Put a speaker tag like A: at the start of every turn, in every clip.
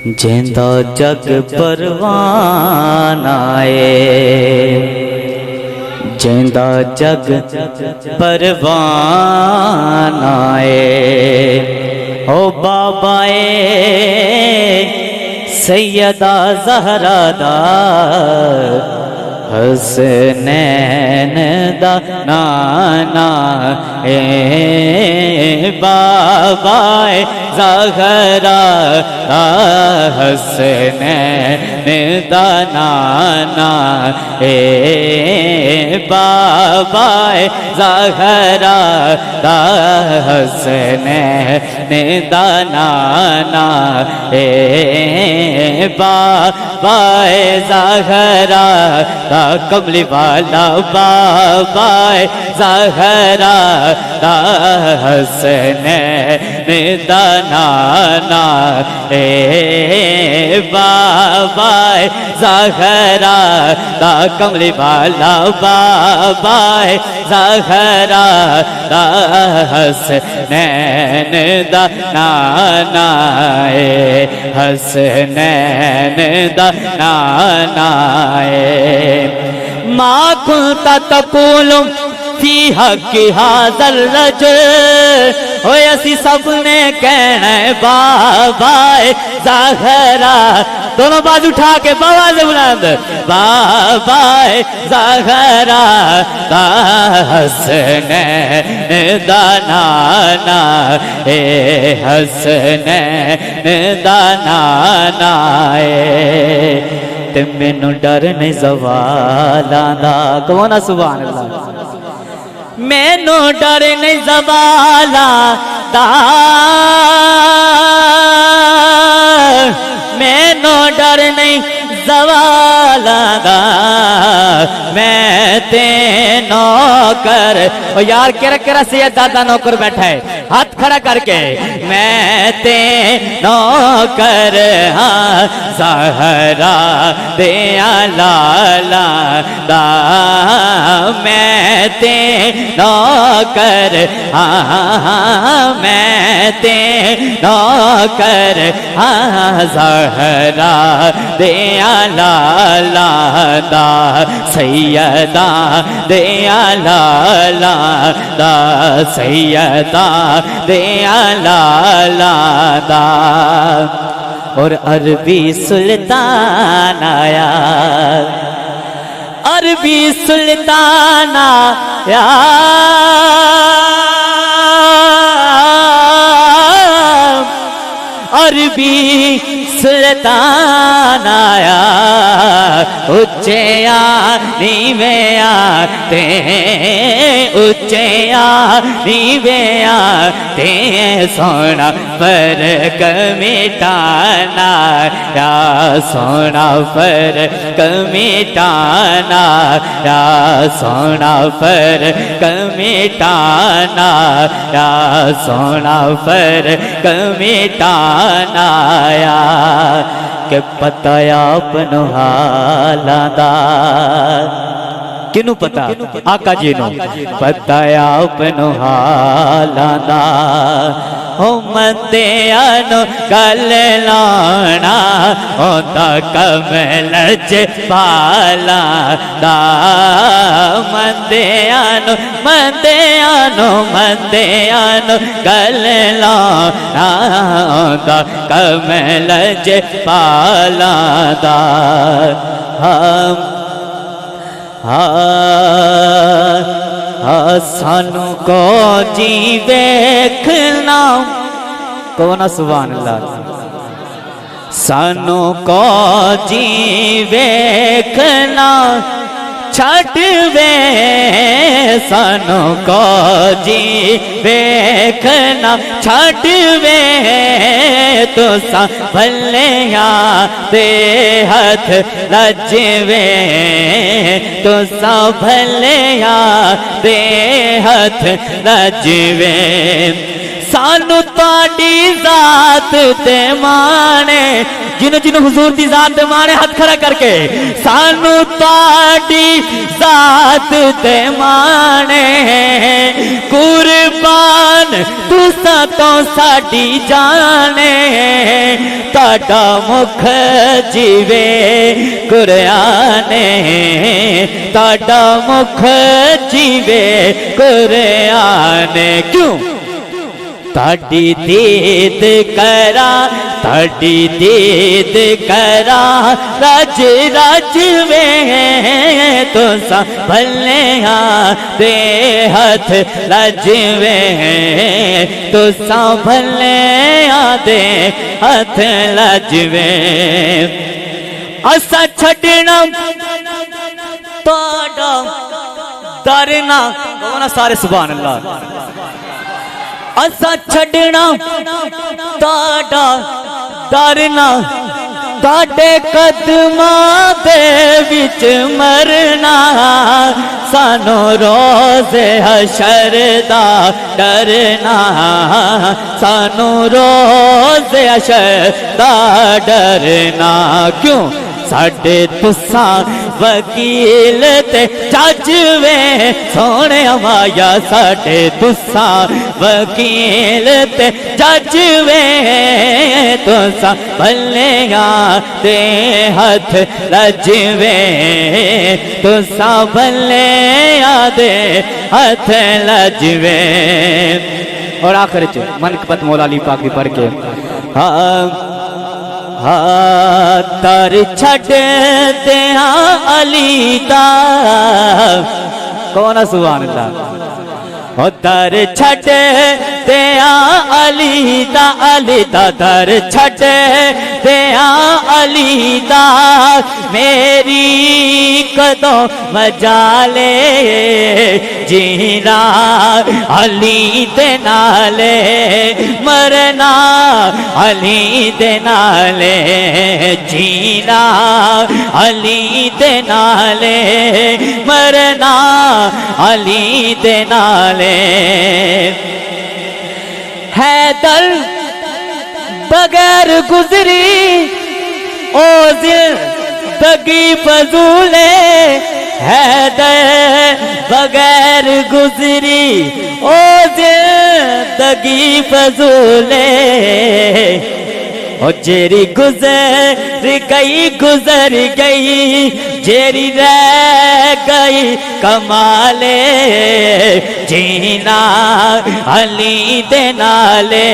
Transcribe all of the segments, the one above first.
A: جیندا جگ پروانہ اے جیندا جگ پروانہ اے او بابا اے سیدہ زہرا دا حسنین دا نانا اے بابا اے زہرا دا حسنین دا نانا اے بابا اے زہرا دا حسنین دا نانا اے بابا اے زہرا دا کملی والا بابا اے زہرا دا حسنین دا نانا اے بابا اے زہرا دا کملی والا بابا اے زہرا دا حسنین دا نانا اے حسنین دا نانا اے ما كنت تقول فی حق هذا الرجل ہوئے اسی سب نے کہنا ہے بابا زہرا دونوں باز اٹھا کے بابا سے بلند بابا زہرا دا حسنین دا نانا اے حسنین دا نانا اے تے مینوں ڈر نہیں زوال آندا کون سبحان اللہ مینوں ڈر نہیں زوال آندا مینوں ڈر نہیں زوال آندا میں تے نوکر او یار کیرا سید دادا نوکر بیٹھا ہے ہاتھ کھڑا کر کے میں تے نوکر ہاں زہرا دیا لالا دا میں تے نوکر ہاں میں تے نوکر ہاں زہرا دیا لالا دا سیدہ دیا لالا دا سیدہ دیا لالا دا اور عربی سلطان آیا عربی سلطان آیا عربی سلطان آیا اچھے آنی میں آتے اچھے آنی میں آتے سونا فرق مٹانا یا سونا فرق مٹانا یا سونا فرق مٹانا یا سونا فرق مٹانا یا کہ پتہ آپ نو حالاں دا کنو پتہ آقا جی نو پتہ آپ نو حالاں دا مندیاں نو گل لانا ہوندا کمل پالاں دا مندیاں نو گل لانا ہوندا کمل پالاں دا سانو کو جی ویکھنا کون سبحان اللہ سانو کو جی ویکھنا چھٹ وے سانو کو جی ویکھنا چھٹ وے تو سا بھلیاں دے ہاتھ لج وے تو سا بھلیاں دے ہاتھ لج وے سانو تاڑی ذات تے مانے جنہوں حضور دی ذات تے مانے ہاتھ کھڑا کر کے سانو تاڑی ذات تے مانے قربان تو ساتوں ساڑی جانے تا تاڈا مکھ جیوے قرآن تاڈا مکھ جیوے قرآن کیوں تاڈی دید کرا تاڈی دید کرا رج رج میں تو سنبھلیاں دے ہاتھ رج میں تو سنبھلیاں دے ہاتھ رج میں اسا چھڈنا تاڈا درنا کہو سارے سبحان اللہ اسا چھڈنا تاڈا درنا تاڈے قدماں دے وچ مرنا سانو روز حشر دا ڈرنا سانو روز حشر دا ڈرنا کیوں ساڈے تساں وکیل تے جج وے سونے مایا ساڈے تساں وکیل تے جج وے تساں بھلیاں دے ہاتھ رج وے تساں بھلیاں دے ہاتھ رج وے اور آخر چ منقبت مولا علی پاک دی پڑھ کے در چھڑ دیاں علی دا کون سبحان اللہ در چھڑ دیاں علی دا در چھڑ دیاں علی دا میری قدوں مجالے جینا علی دے نالے مرنا علی دے نالے جینا علی دے نالے مرنا علی دے نالے حیدر بغیر گزری او زندگی فضولے حیدر بغیر گزری او زندگی فضولے او جیری گزر گئی جیری رہ گئی کمالے جینا علی دے نالے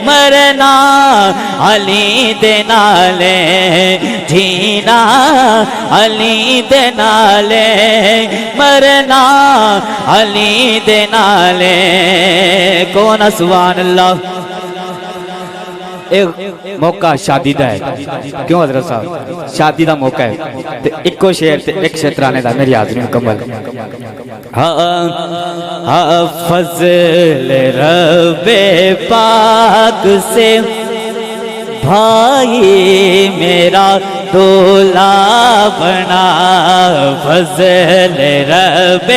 A: مرنا علی دے نالے جینا علی دے نالے مرنا علی دے نالے کون سبحان اللہ ایک موقع شادی دا ہے کیوں حضرت صاحب شادی دا موقع ہے ایکو شعر تے ایک شطرانے دا میری حاضری مکمل فضل رب پاک سے بھائی میرا دولا بنا فضل رب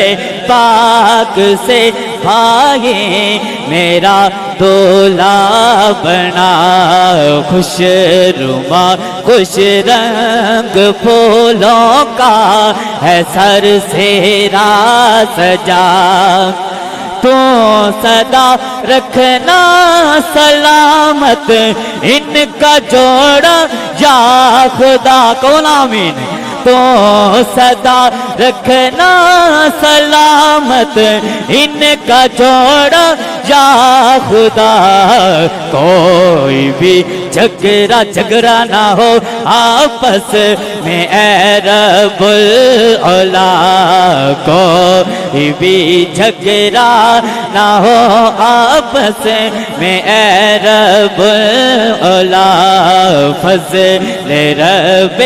A: پاک سے بھائی میرا دولا بنا خوش روما خوش رنگ پھولوں کا ہے سر سیرا سجا تو صدا رکھنا سلامت ان کا جوڑا یا خدا کون آمین تو صدا رکھنا سلامت ان کا جوڑا یا خدا کوئی بھی جھگڑا نہ ہو آپس میں اے رب العلا کوئی بھی جھگڑا نہ ہو آپس میں اے رب العلا فضل رب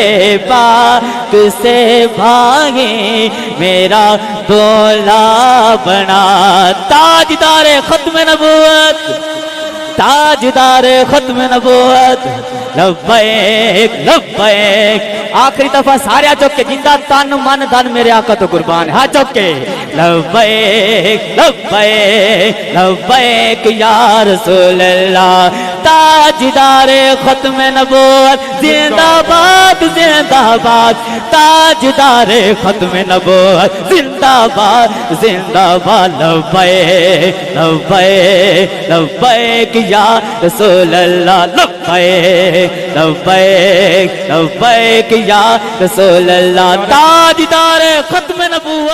A: پاک سے بھاگے میرا دولا بنا تاجدار ختم نبوت تاجدار ختم نبوت لبیک لبیک آخری دفعہ سارے چوک کے جندہ تن من دن میرے آقا تو قربان ہاں چوک کے لبیک لبیک لبیک یا رسول اللہ تاجدار ختم نبوت زندہ باد زندہ باد تاجدار ختم نبوت زندہ باد لبیک لبیک لبیک یا رسول اللہ لبیک لبیک لبیک لبیک یا رسول اللہ تاجدار ختم نبوت